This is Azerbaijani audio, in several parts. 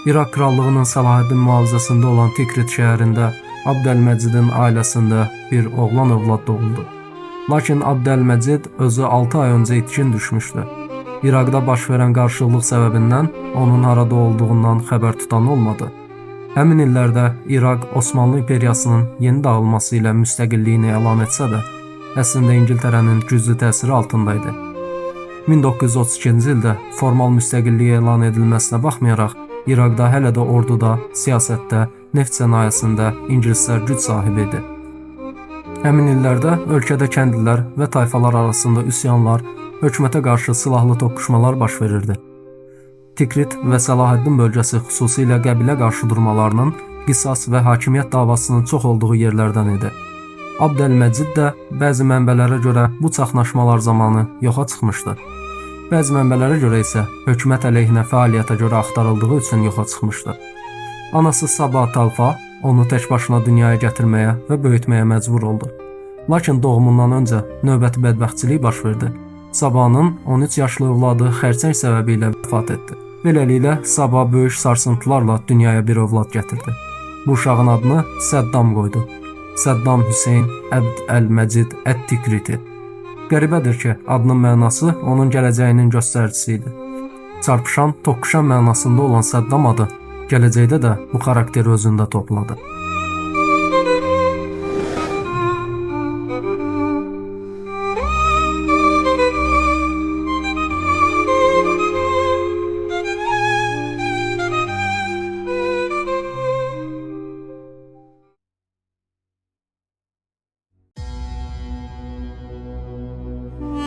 İraq krallığının Salahaddin mühafizəsində olan Tikrit şəhərində Abdəlməcidin ailəsində bir oğlan övlad doğuldu. Lakin Abdəlməcid özü 6 ay öncə itkin düşmüşdü. İraqda baş verən qarşıtlıq səbəbindən onun harada olduğundan xəbər tutan olmadı. Həmin illərdə İraq Osmanlı İmperiyasının yeni dağılması ilə müstəqilliyini elan etsə də, əslində İngiltərənin güclü təsiri altındaydı. 1932-ci ildə formal müstəqillik elan edilməsinə baxmayaraq, İraqda hələ də orduda, siyasətdə, neft sənayesində ingilislər güc sahibi idi. Həmin illərdə ölkədə kəndlilər və tayfalar arasında üsyanlar, hökumətə qarşı silahlı toqquşmalar baş verirdi. Tikrit və Salahaddin bölgəsi xüsusilə qəbilə qarşıdurmalarının, qisas və hakimiyyət davasının çox olduğu yerlərdən idi. Abdəlməcid də bəzi mənbələrə görə bu çaxnaşmalar zamanı yoxa çıxmışdı. Bəzi mənbələrə görə isə hökumət əleyhinə fəaliyyətə görə axtarıldığı üçün yoxa çıxmışdı. Anası Sabah Talfa onu tək başına dünyaya gətirməyə və böyütməyə məcbur oldu. Lakin doğumundan öncə növbəti bədbəxtçilik baş verdi. Sabahın 13 yaşlı övladı xərçəng səbəbi ilə vəfat etdi. Beləliklə Sabah böyük sarsıntılarla dünyaya bir övlad gətirdi. Bu uşağın adını Səddam qoydu. Səddam Hüseyn Əbd Əl-Məcid Ət-Tikriti. Qəribədir ki, adının mənası onun gələcəyinin göstəricisi idi. Çarpışan, toqquşan mənasında olan Səddam adı gələcəkdə də bu xarakteri özündə topladı.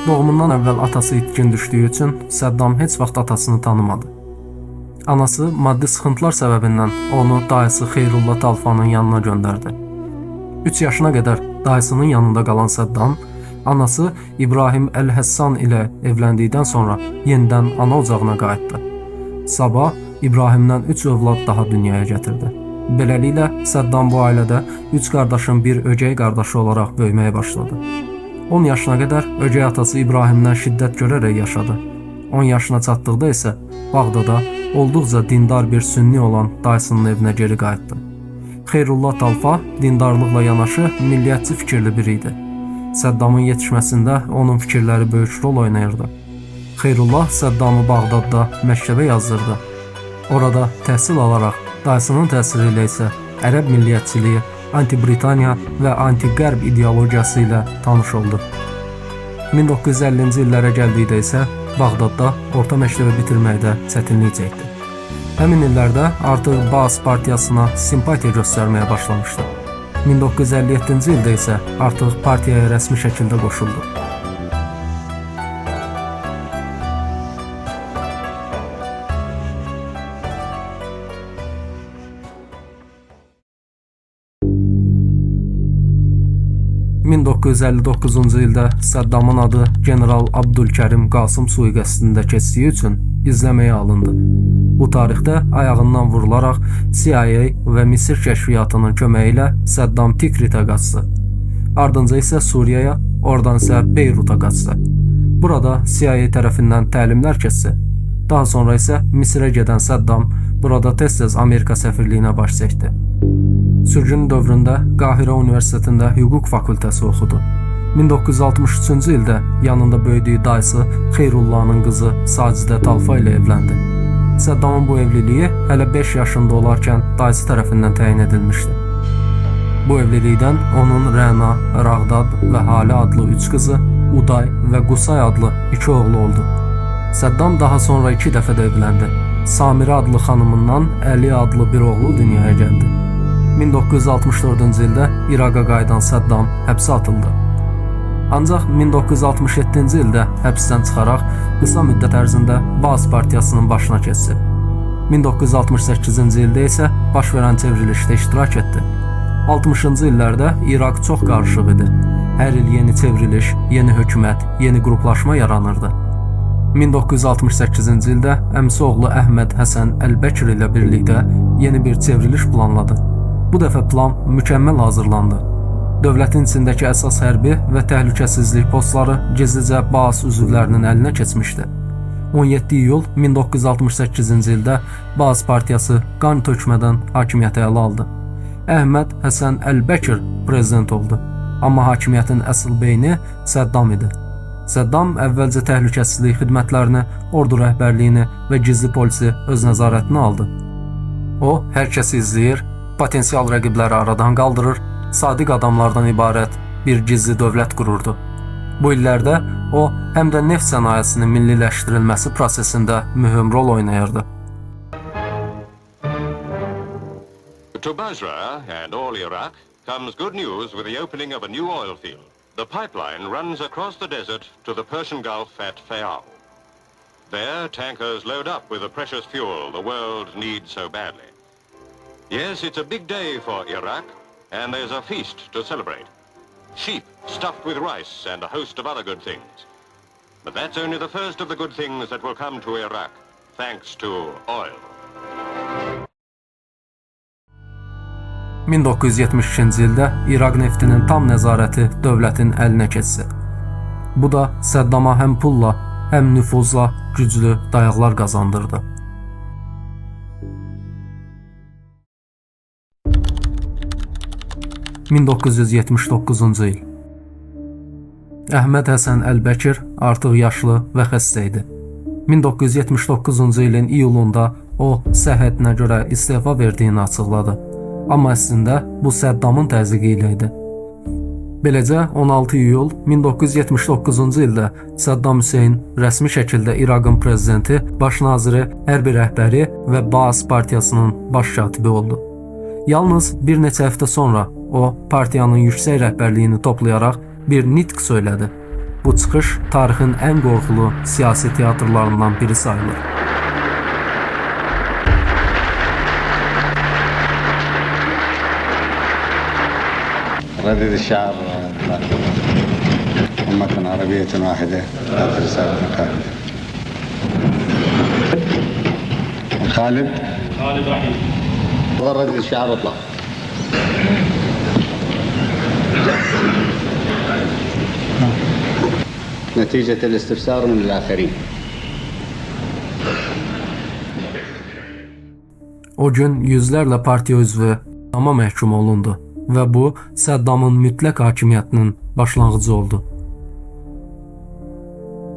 Doğumundan əvvəl atası itkin düşdüyü üçün Səddam heç vaxt atasını tanımadı. Anası maddi sıxıntılar səbəbindən onu dayısı Xeyrullah Talfanın yanına göndərdi. 3 yaşına qədər dayısının yanında qalan Səddam, anası İbrahim Əl-Həssan ilə evləndikdən sonra yenidən ana ocağına qayıtdı. Sabah İbrahimdən 3 övlad daha dünyaya gətirdi. Beləliklə Səddam bu ailədə 3 qardaşın bir ögey qardaşı olaraq böyüməyə başladı. 10 yaşına qədər ögey atası İbrahimdən şiddət görərək yaşadı. 10 yaşına çatdıqda isə Bağdada olduqca dindar bir sünni olan dayısının evinə geri qayıtdı. Xeyrullah Talfa dindarlıqla yanaşı milliyyətçi fikirli biri idi. Səddamın yetişməsində onun fikirləri böyük rol oynayırdı. Xeyrullah Səddamı Bağdadda məktəbə yazdırdı. Orada təhsil alaraq dayısının təsiri ilə isə ərəb milliyyətçiliyi, anti-Britaniya və anti-Qərb ideologiyası ilə tanış oldu. 1950-ci illərə gəldikdə isə Bağdadda orta məktəbi bitirməkdə çətinlik çəkdi. Həmin illərdə artıq Baas partiyasına simpatiya göstərməyə başlamışdı. 1957-ci ildə isə artıq partiyaya rəsmi şəkildə qoşuldu. ...1959-cu ildə Səddamın adı General Abdülkərim Qasım sui-qəsdində keçdiyi üçün izləməyə alındı. Bu tarixdə ayağından vurularaq CIA və Misir kəşfiyyatının köməyi ilə Səddam Tikritə qaçdı. Ardınca isə Suriyaya, oradan isə Beyruta qaçdı. Burada CIA tərəfindən təlimlər keçdi. Daha sonra isə Misirə gedən Səddam burada tez-tez Amerika səfirliyinə baş çəkdi. Sürgün dövründə Qahirə Universitetində hüquq fakültəsi oxudu. 1963-cü ildə yanında böyüdüyü dayısı Xeyrullahın qızı Sacidə Talfa ilə evləndi. Səddamın bu evliliyi hələ 5 yaşında olarkən dayısı tərəfindən təyin edilmişdi. Bu evlilikdən onun Rəna, Rağdad və Halə adlı 3 qızı, Uday və Qusay adlı 2 oğlu oldu. Səddam daha sonra 2 dəfə də evləndi. Samirə adlı xanımından Əli adlı bir oğlu dünyaya gəldi. 1964-cü ildə İraqa qayıdan Səddam həbsə atıldı. Ancaq 1967-ci ildə həbsdən çıxaraq qısa müddət ərzində Baas partiyasının başına keçdi. 1968-ci ildə isə baş verən çevrilişdə iştirak etdi. 60-cı illərdə İraq çox qarışıq idi. Hər il yeni çevriliş, yeni hökumət, yeni qruplaşma yaranırdı. 1968-ci ildə əmisi oğlu Əhməd Həsən Əlbəkir ilə birlikdə yeni bir çevriliş planladı. Bu dəfə plan mükəmməl hazırlandı. Dövlətin içindəki əsas hərbi və təhlükəsizlik postları gizlicə Baas üzvlərinin əlinə keçmişdi. 17 iyul 1968-ci ildə Baas partiyası qan tökmədən hakimiyyəti ələ aldı. Əhməd Həsən Əlbəkir prezident oldu. Amma hakimiyyətin əsl beyni Səddam idi. Səddam əvvəlcə təhlükəsizlik xidmətlərini, ordu rəhbərliyini və gizli polisi öz nəzarətinə aldı. O, hər kəsi izləyir, potensial rəqibləri aradan qaldırır, sadiq adamlardan ibarət bir gizli dövlət qururdu. Bu illərdə o, həm də neft sənayesinin milliləşdirilməsi prosesində mühüm rol oynayırdı. To Basra and all Iraq comes good news with the opening of a new oil field. The pipeline runs across the desert to the Persian Gulf at Fayal. There, tankers load up with the precious fuel the world needs so badly. Yes, it's a big day for Iraq, and there's a feast to celebrate. Sheep stuffed with rice and a host of other good things. But that's only the first of the good things that will come to Iraq, thanks to oil. 1972-ci ildə İraq neftinin tam nəzarəti dövlətin əlinə keçdi. Bu da Səddama həm pulla, həm nüfuzla güclü dayaqlar qazandırdı. ...1979-cu il. Əhməd Həsən Əlbəkir artıq yaşlı və xəstə idi. 1979-cu ilin iyulunda o, səhhətinə görə istefa verdiyini açıqladı. Amma əslində bu Səddamın təzyiqi ilə idi. Beləcə 16 iyul 1979-cu ildə Səddam Hüseyn rəsmi şəkildə İraqın prezidenti, baş naziri, hərbi rəhbəri və Baas partiyasının baş katibi oldu. Yalnız bir neçə həftə sonra o, partiyanın yüksək rəhbərliyini toplayaraq bir nitq söylədi. Bu çıxış tarixin ən qorxulu siyasi teatrlarından biri sayılır. ردد الشعب أمة عربية واحدة هذه رسالة خالد رحيم ردد الشعب اطلع نتيجة الاستفسار من الآخرين. O gün yüzlərlə partiya üzvü ama məhkum olundu və bu Səddamın mütləq hakimiyyətinin başlanğıcı oldu.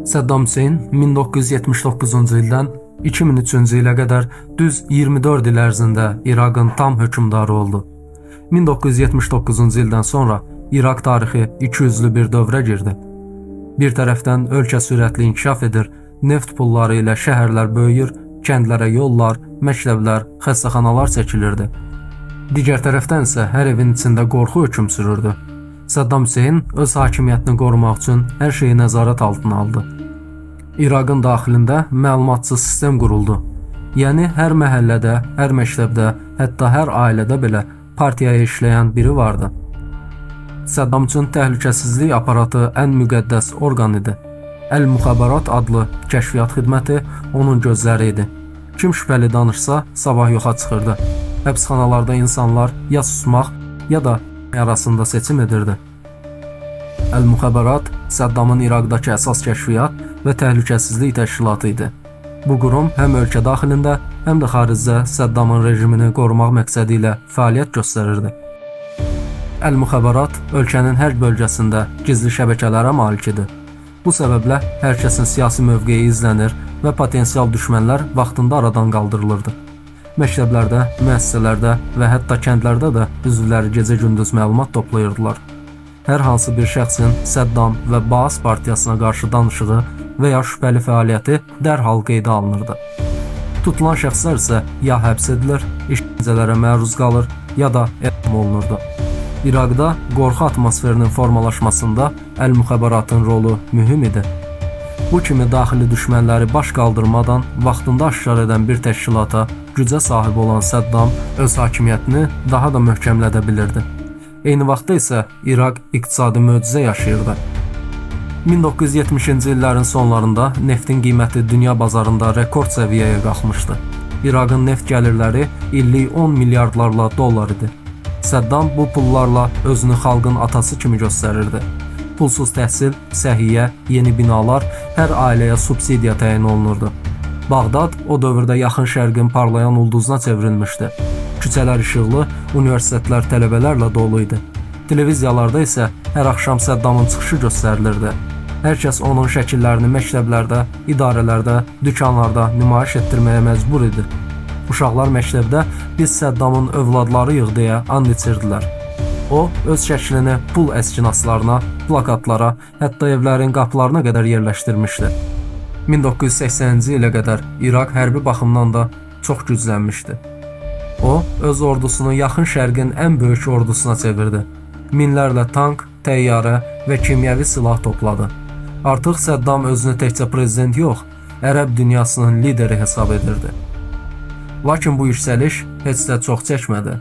Səddam Hüseyn 1979-cu ildən 2003-cü ilə qədər düz 24 il ərzində İraqın tam hökmdarı oldu. 1979-cu ildən sonra İraq tarixi ikiyüzlü bir dövrə girdi. Bir tərəfdən ölkə sürətli inkişaf edir, neft pulları ilə şəhərlər böyüyür, kəndlərə yollar, məktəblər, xəstəxanalar çəkilirdi. Digər tərəfdən isə hər evin içində qorxu hökm sürürdü. Səddam Hüseyn öz hakimiyyətini qorumaq üçün hər şeyi nəzarət altına aldı. İraqın daxilində məlumatsız sistem quruldu. Yəni hər məhəllədə, hər məktəbdə, hətta hər ailədə belə partiyaya işləyən biri vardı. Səddam üçün təhlükəsizlik aparatı ən müqəddəs orqan idi. Əl-Müxabarat adlı kəşfiyyat xidməti onun gözləri idi. Kim şübhəli danışsa sabah yoxa çıxırdı. Həbsxanalarda insanlar ya susmaq ya da arasında seçim edirdi. Əl-Müxabarat Səddamın İraqdakı əsas kəşfiyyat və təhlükəsizlik təşkilatı idi. Bu qurum həm ölkə daxilində, həm də xaricdə Səddamın rejimini qorumaq məqsədi ilə fəaliyyət göstərirdi. Əl-Müxabarat ölkənin hər bölgəsində gizli şəbəkələrə malik idi. Bu səbəblə hər kəsin siyasi mövqeyi izlənir və potensial düşmənlər vaxtında aradan qaldırılırdı. Məktəblərdə, müəssisələrdə və hətta kəndlərdə də üzvləri gecə-gündüz məlumat toplayırdılar. Hər hansı bir şəxsin Səddam və Baas partiyasına qarşı danışığı və ya şübhəli fəaliyyəti dərhal qeydə alınırdı. Tutulan şəxslər isə ya həbs edilir, işgəncələrə məruz qalır, ya da e'dam olunurdu. İraqda qorxu atmosferinin formalaşmasında Əl-Müxabaratın rolu mühüm idi. Bu kimi daxili düşmənləri baş qaldırmadan vaxtında aşkar edən bir təşkilata gücə sahib olan Səddam öz hakimiyyətini daha da möhkəmlədə bilirdi. Eyni vaxtda isə İraq iqtisadi möcüzə yaşayırdı. 1970-ci illərin sonlarında neftin qiyməti dünya bazarında rekord səviyyəyə qalxmışdı. İraqın neft gəlirləri illik 10 milyardlarla dollar idi. Səddam bu pullarla özünü xalqın atası kimi göstərirdi. pulsuz təhsil, səhiyyə, yeni binalar, hər ailəyə subsidiya təyin olunurdu. Bağdad o dövrdə yaxın şərqin parlayan ulduzuna çevrilmişdi. Küçələr işıqlı, universitetlər tələbələrlə dolu idi. Televiziyalarda isə hər axşam Səddamın çıxışı göstərilirdi. Hər kəs onun şəkillərini məktəblərdə, idarələrdə, dükanlarda nümayiş etdirməyə məcbur idi. Uşaqlar məktəbdə "Biz Səddamın övladlarıyıq" deyə and içirdilər. O, öz şəklini pul əskinaslarına, plakatlara, hətta evlərin qapılarına qədər yerləşdirmişdi. 1980-ci ilə qədər İraq hərbi baxımdan da çox güclənmişdi. O, öz ordusunu yaxın şərqin ən böyük ordusuna çevirdi. Minlərlə tank, təyyarə və kimyəvi silah topladı. Artıq Səddam özünü təkcə prezident yox, ərəb dünyasının lideri hesab edirdi. Lakin bu yüksəliş heç də çox çəkmədi.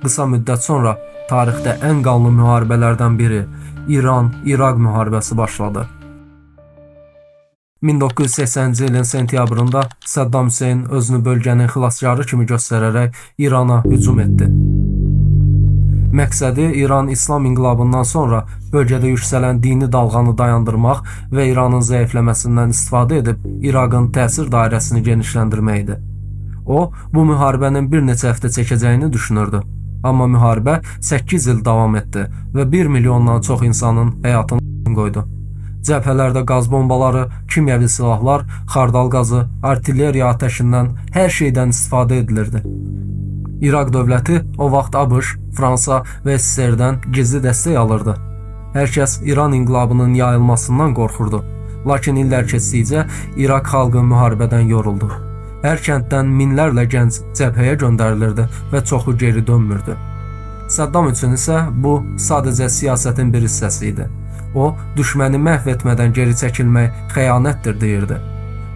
Qısa müddət sonra tarixdə ən qanlı müharibələrdən biri İran-İraq müharibəsi başladı. 1980-ci ilin sentyabrında Səddam Hüseyn özünü bölgənin xilaskarı kimi göstərərək İrana hücum etdi. Məqsədi İran İslam inqilabından sonra bölgədə yüksələn dini dalğanı dayandırmaq və İranın zəifləməsindən istifadə edib İraqın təsir dairəsini genişləndirmək idi. O, bu müharibənin bir neçə həftə çəkəcəyini düşünürdü. Amma müharibə 8 il davam etdi və 1 milyondan çox insanın həyatını qoydu. Cəbhələrdə qaz bombaları, kimyəvi silahlar, xardal qazı, artilleriya atəşindən, hər şeydən istifadə edilirdi. İraq dövləti o vaxt ABŞ, Fransa və SSR-dən gizli dəstək alırdı. Hər kəs İran inqilabının yayılmasından qorxurdu. Lakin illər keçdikcə İraq xalqı müharibədən yoruldu. Hər kənddən minlərlə gənc cəbhəyə göndərilirdi və çoxu geri dönmürdü. Səddam üçün isə bu sadəcə siyasətin bir hissəsi idi. O, düşməni məhv etmədən geri çəkilmək xəyanətdir deyirdi.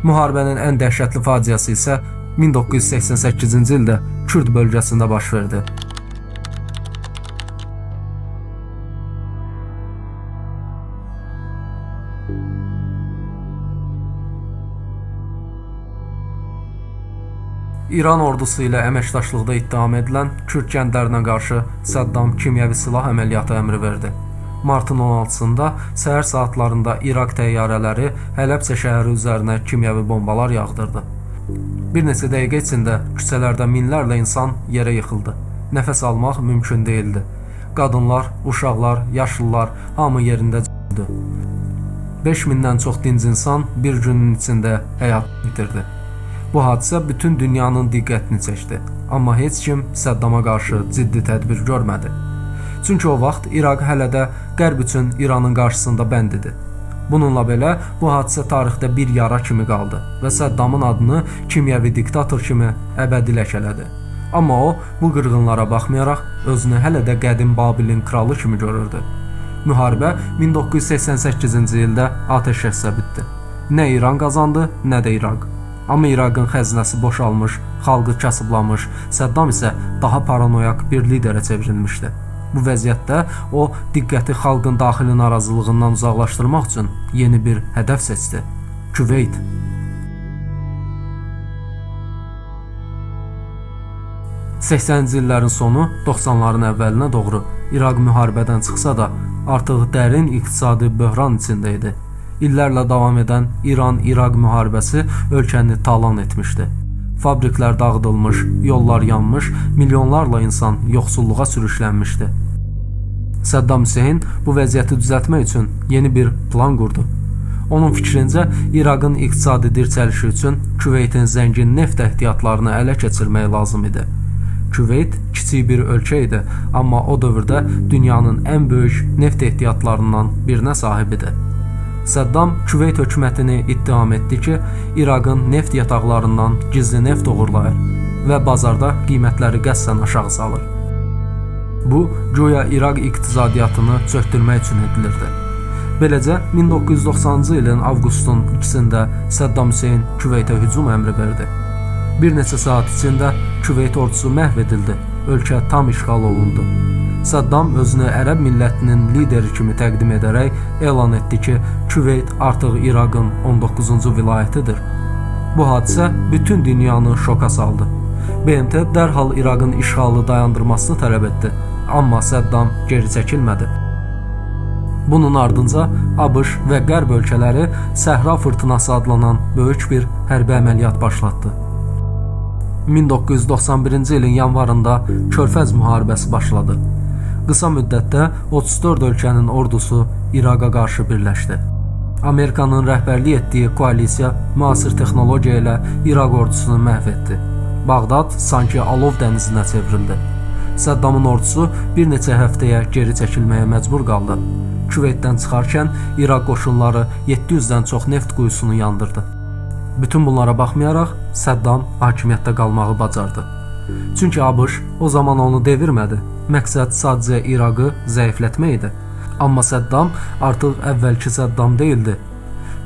Müharibənin ən dəhşətli faciəsi isə 1988-ci ildə Kürd bölgəsində baş verdi. İran ordusu ilə əməkdaşlıqda ittiham edilən Kürd kəndlərinə qarşı Səddam kimyəvi silah əməliyyatı əmri verdi. Martın 16-sında səhər saatlarında İraq təyyarələri Hələbcə şəhəri üzərinə kimyəvi bombalar yağdırdı. Bir neçə dəqiqə içində küçələrdə minlərlə insan yerə yıxıldı. Nəfəs almaq mümkün değildi. Qadınlar, uşaqlar, yaşlılar hamı yerində öldü. 5000-dən çox dinc insan bir günün içində həyat itirdi. Bu hadisə bütün dünyanın diqqətini çəkdi. Amma heç kim Səddama qarşı ciddi tədbir görmədi. Çünki o vaxt İraq hələ də Qərb üçün İranın qarşısında bənd idi. Bununla belə bu hadisə tarixdə bir yara kimi qaldı və Səddamın adını kimyəvi diktator kimi əbədi ləkələdi. Amma o, bu qırğınlara baxmayaraq özünü hələ də qədim Babilin kralı kimi görürdü. Müharibə 1988-ci ildə atəşkəslə bitdi. Nə İran qazandı, nə də İraq. Amma İraqın xəzinəsi boşalmış, xalqı kasıblamış, Səddam isə daha paranoyak bir liderə çevrilmişdi. Bu vəziyyətdə o, diqqəti xalqın daxili narazılığından uzaqlaşdırmaq üçün yeni bir hədəf seçdi: Küveyt. –80-ci illərin sonu, 90-ların əvvəlinə doğru İraq müharibədən çıxsa da artıq dərin iqtisadi böhran içində idi. İllərlə davam edən İran-İraq müharibəsi ölkəni talan etmişdi. Fabriklər dağıdılmış, yollar yanmış, milyonlarla insan yoxsulluğa sürüklənmişdi. Səddam Hüseyn bu vəziyyəti düzəltmək üçün yeni bir plan qurdu. Onun fikrincə İraqın iqtisadi dirçəlişi üçün Küveytin zəngin neft ehtiyatlarını ələ keçirmək lazım idi. Küveyt kiçik bir ölkə idi, amma o dövrdə dünyanın ən böyük neft ehtiyatlarından birinə sahib idi. Səddam Küveyt hökumətini ittiham etdi ki, İraqın neft yataqlarından gizli neft oğurlayır və bazarda qiymətləri qəsdən aşağı salır. Bu, güya İraq iqtisadiyyatını çökdürmək üçün edilirdi. Beləcə, 1990-cı ilin avqustun 2-sində Səddam Hüseyn Küveytə hücum əmri verdi. Bir neçə saat içində Küveyt ordusu məhv edildi, ölkə tam işğal olundu. Səddam özünü ərəb millətinin lideri kimi təqdim edərək elan etdi ki, Küveyt artıq İraqın 19-cu vilayətidir. Bu hadisə bütün dünyanı şoka saldı. BMT dərhal İraqın işğalı dayandırmasını tələb etdi, amma Səddam geri çəkilmədi. Bunun ardınca ABŞ və Qərb ölkələri Səhra fırtınası adlanan böyük bir hərbi əməliyyat başlatdı. 1991-ci ilin yanvarında Körfəz müharibəsi başladı. Qısa müddətdə 34 ölkənin ordusu İraqa qarşı birləşdi. Amerikanın rəhbərlik etdiyi koalisiya müasir texnologiya ilə İraq ordusunu məhv etdi. Bağdad sanki alov dənizinə çevrildi. Səddamın ordusu bir neçə həftəyə geri çəkilməyə məcbur qaldı. Küveytdən çıxarkən İraq qoşunları 700-dən çox neft quyusunu yandırdı. Bütün bunlara baxmayaraq Səddam hakimiyyətdə qalmağı bacardı. Çünki ABŞ o zaman onu devirmədi. Məqsəd sadəcə İraqı zəiflətmək idi. Amma Səddam artıq əvvəlki Səddam deyildi.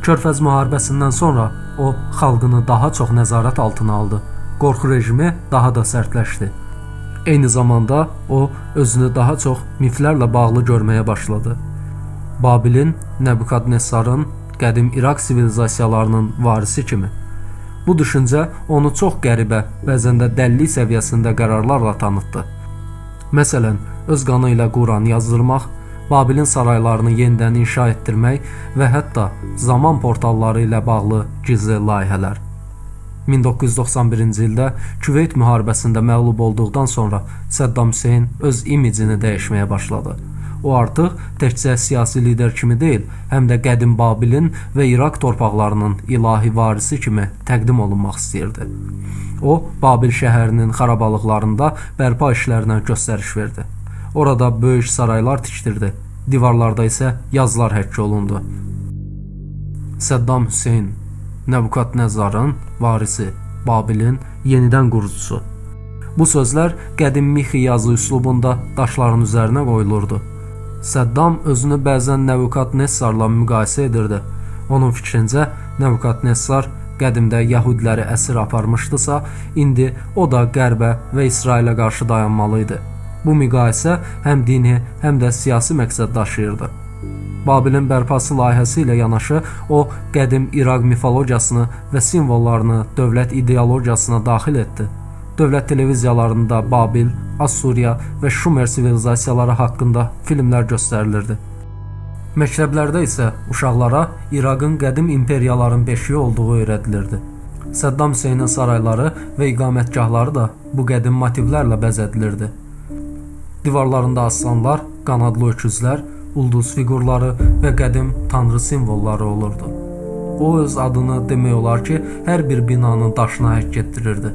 Körfəz müharibəsindən sonra o xalqını daha çox nəzarət altına aldı. Qorxu rejimi daha da sərtləşdi. Eyni zamanda o özünü daha çox miflərlə bağlı görməyə başladı. Babilin, Nəbukadnessarın, qədim İraq sivilizasiyalarının varisi kimi. Bu düşüncə onu çox qəribə, bəzən də dəllik səviyyəsində qərarlarla tanıtdı. Məsələn, öz qanı ilə Quran yazdırmaq, Babilin saraylarını yenidən inşa etdirmək və hətta zaman portalları ilə bağlı gizli layihələr. 1991-ci ildə Küveyt müharibəsində məğlub olduqdan sonra Səddam Hüseyn öz imicini dəyişməyə başladı. O artıq təkcə siyasi lider kimi deyil, həm də qədim Babilin və İraq torpaqlarının ilahi varisi kimi təqdim olunmaq istəyirdi. O, Babil şəhərinin xarabalıqlarında bərpa işlərinə göstəriş verdi. Orada böyük saraylar tikdirdi. Divarlarda isə yazılar həkk olundu. Səddam Hüseyn, Nəbukadnezzarın varisi, Babilin yenidən qurucusu. Bu sözlər qədim Mixi yazı üslubunda daşların üzərinə qoyulurdu. Səddam özünü bəzən Nəbukadnessarla müqayisə edirdi. Onun fikrincə Nəbukadnessar qədimdə Yahudiləri əsir aparmışdısa, indi o da Qərbə və İsrailə qarşı dayanmalı idi. Bu müqayisə həm dini, həm də siyasi məqsəd daşıyırdı. Babilin bərpası layihəsi ilə yanaşı o qədim İraq mifologiyasını və simvollarını dövlət ideologiyasına daxil etdi. Dövlət televiziyalarında Babil, Assuriya və Şumer sivilizasiyaları haqqında filmlər göstərilirdi. Məktəblərdə isə uşaqlara İraqın qədim imperiyaların beşiyi olduğu öyrədilirdi. Səddam Hüseynin sarayları və iqamətgahları da bu qədim motivlərlə bəzədilirdi. Divarlarında aslanlar, qanadlı öküzlər, ulduz fiqurları və qədim tanrı simvolları olurdu. O öz adını demək olar ki, hər bir binanın daşına həkk etdirirdi.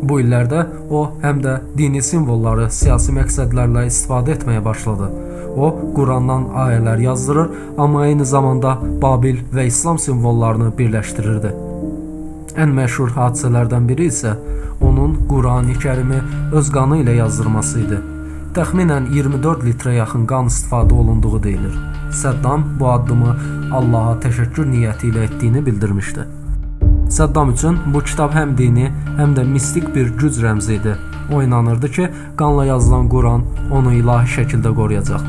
Bu illərdə o həm də dini simvolları siyasi məqsədlərlə istifadə etməyə başladı. O, Qurandan ayələr yazdırır, amma eyni zamanda Babil və İslam simvollarını birləşdirirdi. Ən məşhur hadisələrdən biri isə onun Qurani Kərimi öz qanı ilə yazdırması idi. Təxminən 24 litrə yaxın qan istifadə olunduğu deyilir. Səddam bu addımı Allaha təşəkkür niyyəti ilə etdiyini bildirmişdi. Səddam üçün bu kitab həm dini, həm də mistik bir güc rəmzi idi. O inanırdı ki, qanla yazılan Quran onu ilahi şəkildə qoruyacaq.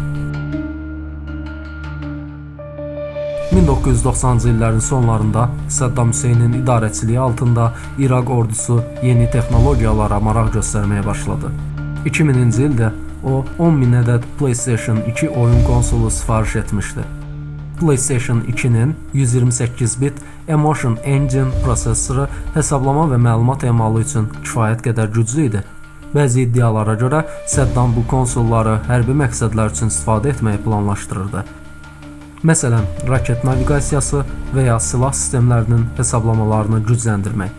1990-cı illərin sonlarında Səddam Hüseynin idarəçiliyi altında İraq ordusu yeni texnologiyalara maraq göstərməyə başladı. 2000-ci ildə o 10.000 ədəd PlayStation 2 oyun konsolu sifariş etmişdi. PlayStation 2-nin 128 bit Emotion Engine prosesoru hesablama və məlumat emalı üçün kifayət qədər güclü idi. Bəzi iddialara görə Səddam bu konsolları hərbi məqsədlər üçün istifadə etməyi planlaşdırırdı. Məsələn, raket naviqasiyası və ya silah sistemlərinin hesablamalarını gücləndirmək.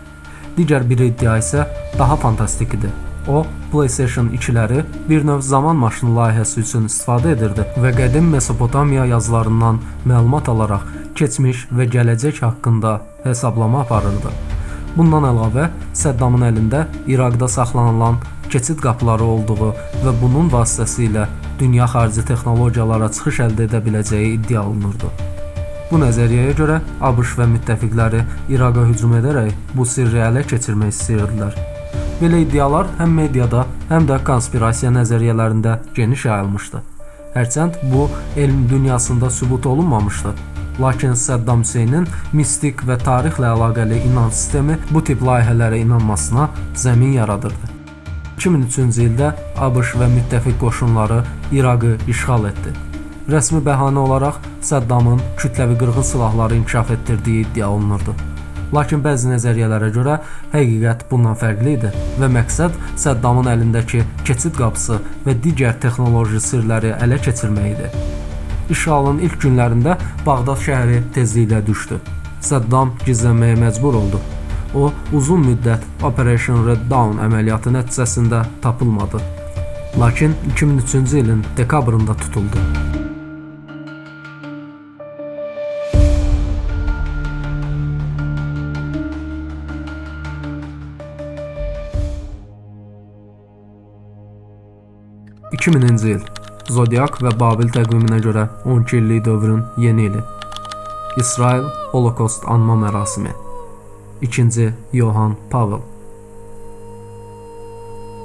Digər bir iddia isə daha fantastik idi. O, PlayStation 2-ləri bir növ zaman maşını layihəsi üçün istifadə edirdi və qədim Mesopotamiya yazılarından məlumat alaraq keçmiş və gələcək haqqında hesablama aparırdı. Bundan əlavə, Səddamın əlində İraqda saxlanılan keçid qapıları olduğu və bunun vasitəsilə dünya xarici texnologiyalara çıxış əldə edə biləcəyi iddia olunurdu. Bu nəzəriyyəyə görə ABŞ və müttəfiqləri İraqa hücum edərək bu sirri ələ keçirmək istəyirdilər. Belə iddialar həm mediada, həm də konspirasiya nəzəriyyələrində geniş yayılmışdı. Hərçənd bu elm dünyasında sübut olunmamışdı. Lakin Səddam Hüseynin mistik və tarixlə əlaqəli inanc sistemi bu tip layihələrə inanmasına zəmin yaradırdı. 2003-cü ildə ABŞ və müttəfiq qoşunları İraqı işğal etdi. Rəsmi bəhanə olaraq Saddamın kütləvi qırğın silahları inkişaf etdirdiyi iddia olunurdu. Lakin bəzi nəzəriyyələrə görə həqiqət bundan fərqli idi və məqsəd Saddamın əlindəki keçid qapısı və digər texnoloji sirləri ələ keçirmək idi. İşğalın ilk günlərində Bağdad şəhəri tezliklə düşdü. Saddam gizlənməyə məcbur oldu. O, uzun müddət Operation Red Dawn əməliyyatı nəticəsində tapılmadı. Lakin 2003-cü ilin dekabrında tutuldu. ...2000-ci il. Zodiak və Babil təqviminə görə 12 illik dövrün yeni ili. İsrail Holokost anma mərasimi. 2-ci Yohan Pavel.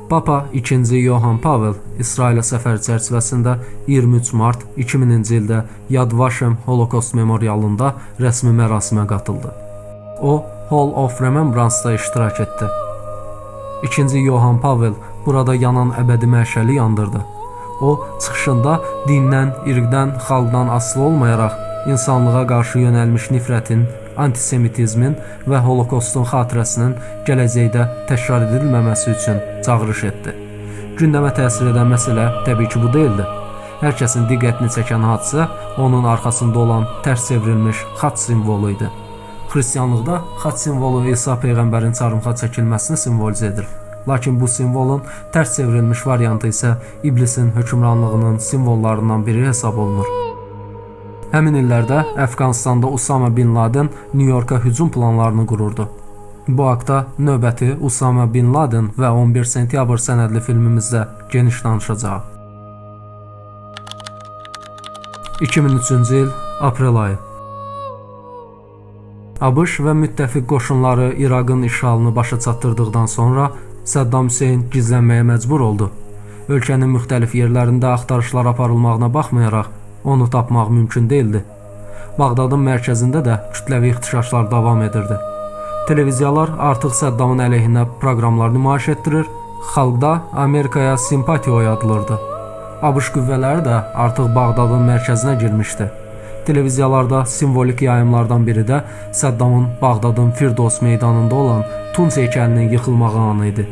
Papa 2-ci Yohan Pavel İsrailə səfər çərçivəsində 23 mart 2000-ci ildə Yad Vashem Holokost memorialında rəsmi mərasimə qatıldı. O, Hall of Remembrance-da iştirak etdi. 2-ci Yohan Pavel burada yanan əbədi məşəli yandırdı. O, çıxışında dindən, irqdən, xalqdan asılı olmayaraq insanlığa qarşı yönəlmiş nifrətin, antisemitizmin və Holokostun xatirəsinin gələcəkdə təkrar edilməməsi üçün çağırış etdi. Gündəmə təsir edən məsələ təbii ki bu deyildi. Hər kəsin diqqətini çəkən hadisə onun arxasında olan tərs çevrilmiş xaç simvolu idi. Xristianlıqda xaç simvolu İsa Peyğəmbərin çarmıxa çəkilməsini simvolizə edir. Lakin bu simvolun tərs çevrilmiş variantı isə iblisin hökmranlığının simvollarından biri hesab olunur. Həmin illərdə Əfqanistanda Usama Bin Laden New Yorka hücum planlarını qururdu. Bu haqda növbəti Usama Bin Laden və 11 sentyabr sənədli filmimizdə geniş danışacağıq. 2003-cü il aprel ayı. ABŞ və müttəfiq qoşunları İraqın işğalını başa çatdırdıqdan sonra Saddam Hüseyn gizlənməyə məcbur oldu. Ölkənin müxtəlif yerlərində axtarışlar aparılmağına baxmayaraq onu tapmaq mümkün değildi. Bağdadın mərkəzində də kütləvi ixtişaşlar davam edirdi. Televiziyalar artıq Saddamın əleyhinə proqramlar nümayiş etdirir, xalqda Amerikaya simpatiya oyadılırdı. ABŞ qüvvələri də artıq Bağdadın mərkəzinə girmişdi. Televiziyalarda simvolik yayımlardan biri də Saddamın Bağdadın Firdos meydanında olan Tunç heykəlinin yıxılmağı anı idi.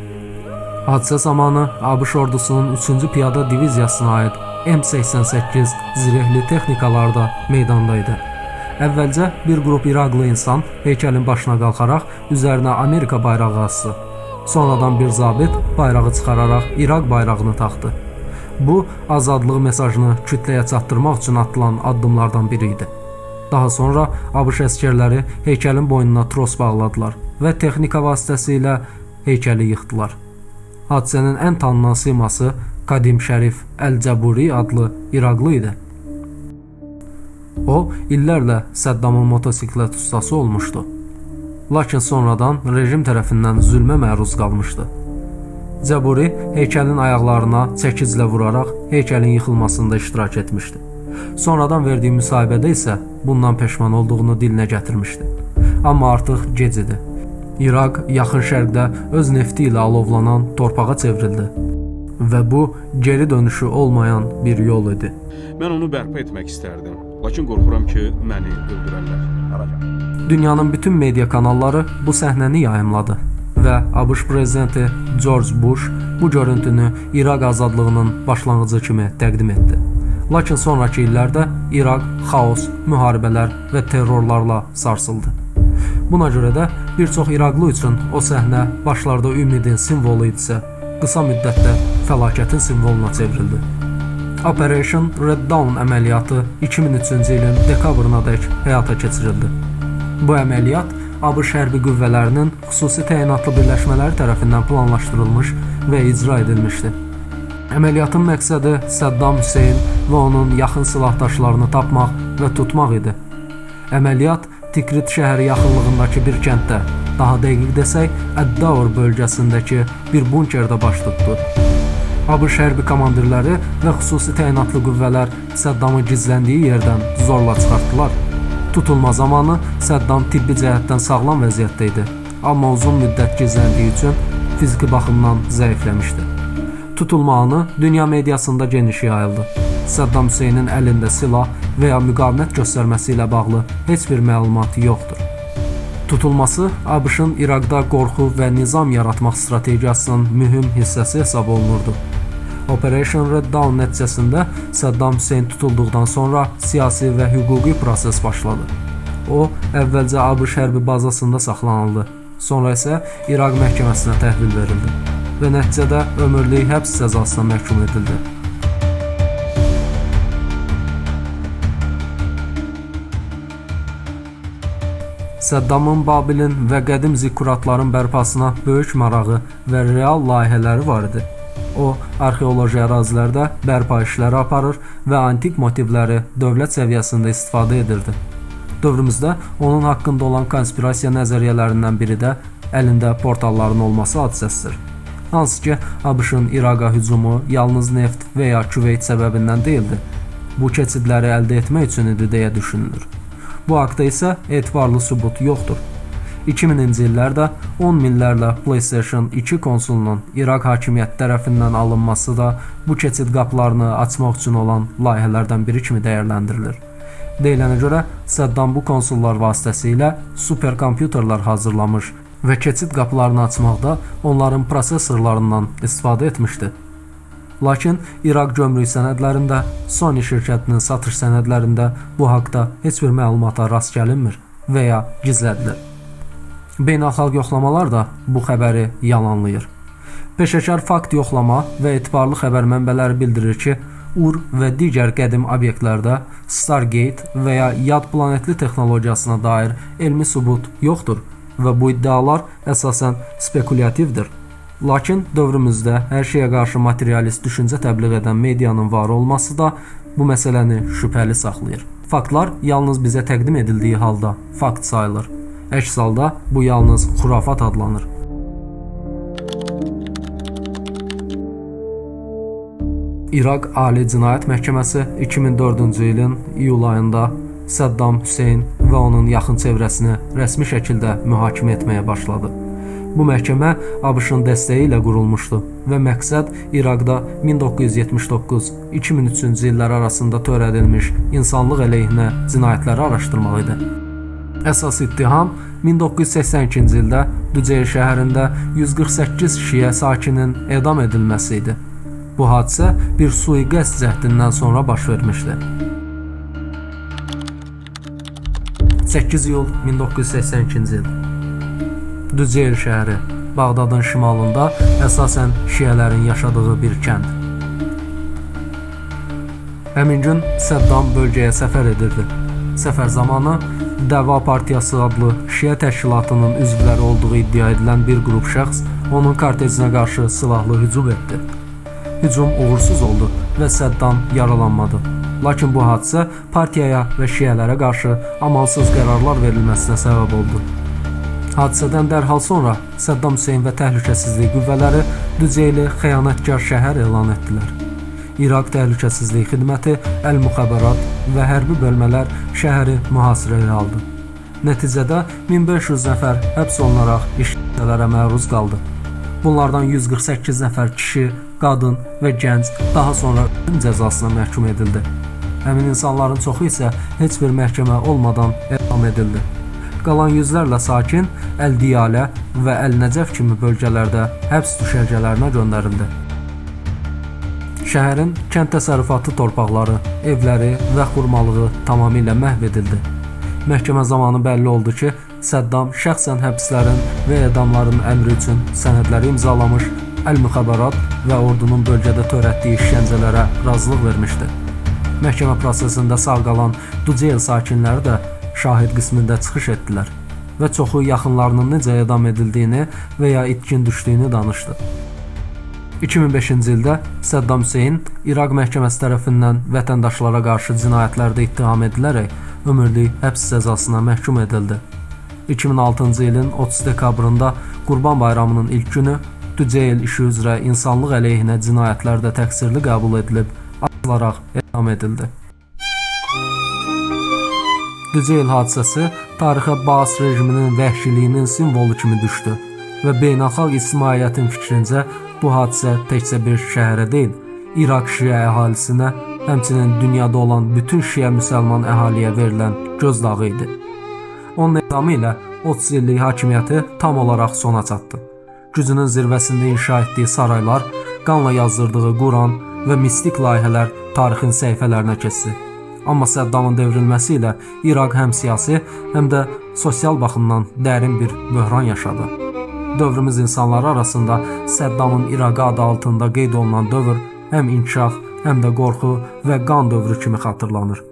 Hadisə zamanı ABŞ ordusunun 3-cü piyada diviziyasına aid M88 zirehli texnikalar da meydandaydı. Əvvəlcə bir qrup İraqlı insan heykəlin başına qalxaraq üzərinə Amerika bayrağı asdı. Sonradan bir zabit bayrağı çıxararaq İraq bayrağını taxdı. Bu, azadlıq mesajını kütləyə çatdırmaq üçün atılan addımlardan biri idi. Daha sonra ABŞ əskərləri heykəlin boynuna tros bağladılar və texnika vasitəsilə heykəli yıxdılar. Hadisənin ən tanınan siması Kadim Şərif Əl-Cəburi adlı İraqlı idi. O, illərlə Saddamın motosiklet ustası olmuşdu. Lakin sonradan rejim tərəfindən zülmə məruz qalmışdı. Cəburi heykəlin ayaqlarına çəkiclə vuraraq heykəlin yıxılmasında iştirak etmişdi. Sonradan verdiyi müsahibədə isə bundan peşman olduğunu dilinə gətirmişdi. Amma artıq gec idi. İraq yaxın şərqdə öz nefti ilə alovlanan torpağa çevrildi və bu geri dönüşü olmayan bir yol idi. Mən onu bərpa etmək istərdim, lakin qorxuram ki, məni öldürərlər. Dünyanın bütün media kanalları bu səhnəni yayımladı və ABŞ prezidenti George Bush bu görüntünü İraq azadlığının başlanğıcı kimi təqdim etdi. Lakin sonraki illərdə İraq xaos, müharibələr və terrorlarla sarsıldı. Buna görə də bir çox İraqlı üçün o səhnə başlarda ümidin simvolu idisə, qısa müddətdə fəlakətin simvoluna çevrildi. Operation Red Dawn əməliyyatı 2003-cü ilin dekabrınadək həyata keçirildi. Bu əməliyyat ABŞ hərbi qüvvələrinin xüsusi təyinatlı birləşmələri tərəfindən planlaşdırılmış və icra edilmişdi. Əməliyyatın məqsədi Saddam Hüseyn və onun yaxın silahdaşlarını tapmaq və tutmaq idi. Əməliyyat Tikrit şəhəri yaxınlığındakı bir kənddə, daha dəqiq desək, Əddaur bölgəsindəki bir bunkerdə baş tutdu. ABŞ hərbi komandirləri və xüsusi təyinatlı qüvvələr Saddamı gizləndiyi yerdən zorla çıxartdılar. Tutulma zamanı Saddam tibbi cəhətdən sağlam vəziyyətdə idi, amma uzun müddət gizləndiyi üçün fiziki baxımdan zəifləmişdi. Tutulma anı dünya mediasında geniş yayıldı. Saddam Hüseynin əlində silah və ya müqavimət göstərməsi ilə bağlı heç bir məlumat yoxdur. Tutulması ABŞ-ın İraqda qorxu və nizam yaratmaq strategiyasının mühüm hissəsi hesab olunurdu. Operation Red Dawn nəticəsində Saddam Hüseyn tutulduqdan sonra siyasi və hüquqi proses başladı. O, əvvəlcə ABŞ hərbi bazasında saxlanıldı, sonra isə İraq məhkəməsinə təhvil verildi və nəticədə ömürlük həbs cəzasına məhkum edildi. Saddamın Babilin və qədim zikkuratların bərpasına böyük marağı və real layihələri var idi. O, arxeoloji ərazilərdə bərpa işləri aparır və antik motivləri dövlət səviyyəsində istifadə edirdi. Dövrümüzdə onun haqqında olan konspirasiya nəzəriyyələrindən biri də əlində portalların olması hadisəsidir. Hansı ki, ABŞ-ın İraqa hücumu yalnız neft və ya küveyt səbəbindən deyildi. Bu keçidləri əldə etmək üçün idi deyə düşünülür. Bu haqda isə etibarlı sübut yoxdur. 2000-ci illərdə 10 minlərlə PlayStation 2 konsolunun İraq hakimiyyəti tərəfindən alınması da bu keçid qapılarını açmaq üçün olan layihələrdən biri kimi dəyərləndirilir. Deyilənə görə Saddam bu konsollar vasitəsilə superkompüterlər hazırlamış və keçid qapılarını açmaqda onların prosesorlarından istifadə etmişdi. Lakin İraq gömrük sənədlərində, Sony şirkətinin satış sənədlərində bu haqda heç bir məlumata rast gəlinmir və ya gizlədilir. Beynəlxalq yoxlamalar da bu xəbəri yalanlayır. Peşəkar fakt yoxlama və etibarlı xəbər mənbələri bildirir ki, Ur və digər qədim obyektlərdə Stargate və ya yad planetli texnologiyasına dair elmi sübut yoxdur və bu iddialar əsasən spekulyativdir. Lakin dövrümüzdə hər şeyə qarşı materialist düşüncə təbliğ edən medianın var olması da bu məsələni şübhəli saxlayır. Faktlar yalnız bizə təqdim edildiyi halda fakt sayılır. Əks halda bu yalnız xurafat adlanır. İraq Ali Cinayət Məhkəməsi 2004-cü ilin iyul ayında Saddam Hüseyn və onun yaxın çevrəsini rəsmi şəkildə mühakimə etməyə başladı. Bu məhkəmə ABŞ-ın dəstəyi ilə qurulmuşdu və məqsəd İraqda 1979-2003-cü illər arasında törədilmiş insanlıq əleyhinə cinayətləri araşdırmaq idi. Əsas ittiham 1982-ci ildə Düzeyir şəhərində 148 şiə sakinin edam edilməsi idi. Bu hadisə bir sui-qəsd cəhdindən sonra baş vermişdi. 8 iyul 1982-ci il. Düzeyir şəhəri, Bağdadın şimalında əsasən şiələrin yaşadığı bir kənd. Həmin gün Saddam bölgəyə səfər edirdi. Səfər zamanı Dəva Partiyası adlı şiə təşkilatının üzvləri olduğu iddia edilən bir qrup şəxs onun kortecinə qarşı silahlı hücum etdi. Hücum uğursuz oldu və Saddam yaralanmadı. Lakin bu hadisə partiyaya və şiələrə qarşı amansız qərarlar verilməsinə səbəb oldu. Hadisədən dərhal sonra Saddam Hüseyn və təhlükəsizlik qüvvələri Düzeyli xəyanətkar şəhər elan etdilər. İraq Təhlükəsizlik Xidməti, əl-müxəbərat və hərbi bölmələr şəhəri mühasirəyə aldı. Nəticədə 1500 nəfər həbs olunaraq işgəncələrə məruz qaldı. Bunlardan 148 nəfər kişi, qadın və gənc daha sonra ölüm cəzasına məhkum edildi. Həmin insanların çoxu isə heç bir məhkəmə olmadan edam edildi. Qalan yüzlərlə sakin Əl-Diyalə və Əl-Nəcəf kimi bölgələrdə həbs düşərgələrinə göndərildi. Şəhərin kənd təsərrüfatı torpaqları, evləri və xurmalığı tamamilə məhv edildi. Məhkəmə zamanı bəlli oldu ki, Saddam şəxsən həbslərin və edamların əmri üçün sənədləri imzalamış, əl-müxəbərat və ordunun bölgədə törətdiyi işgəncələrə razılıq vermişdi. Məhkəmə prosesində sağ qalan Düzeyl sakinləri də şahid qismində çıxış etdilər və çoxu yaxınlarının necə edam edildiyini və ya itkin düşdüyünü danışdı. 2005-ci ildə Saddam Hüseyn İraq məhkəməsi tərəfindən vətəndaşlara qarşı cinayətlərdə ittiham edilərək ömürlük həbs cəzasına məhkum edildi. 2006-cı ilin 30 dekabrında Qurban Bayramının ilk günü Düzeyl işi üzrə insanlıq əleyhinə cinayətlərdə təqsirli qəbul edilib, asılaraq edam edildi. Düzeyl hadisəsi tarixə Baas rejiminin vəhşiliyinin simvolu kimi düşdü və beynəlxalq ictimaiyyətin fikrincə bu hadisə təkcə bir şəhərə deyil, İraq şiə əhalisinə, həmçinin dünyada olan bütün şiə müsəlman əhaliyə verilən gözdağı idi. Onun edamı ilə 30 illik hakimiyyəti tam olaraq sona çatdı. Gücünün zirvəsində inşa etdiyi saraylar, qanla yazdırdığı Quran və mistik layihələr tarixin səhifələrinə keçdi. Amma Səddamın devrilməsi ilə İraq həm siyasi, həm də sosial baxımdan dərin bir böhran yaşadı. Dövrümüz insanları arasında Səddamın İraqı adı altında qeyd olunan dövr həm inkişaf, həm də qorxu və qan dövrü kimi xatırlanır.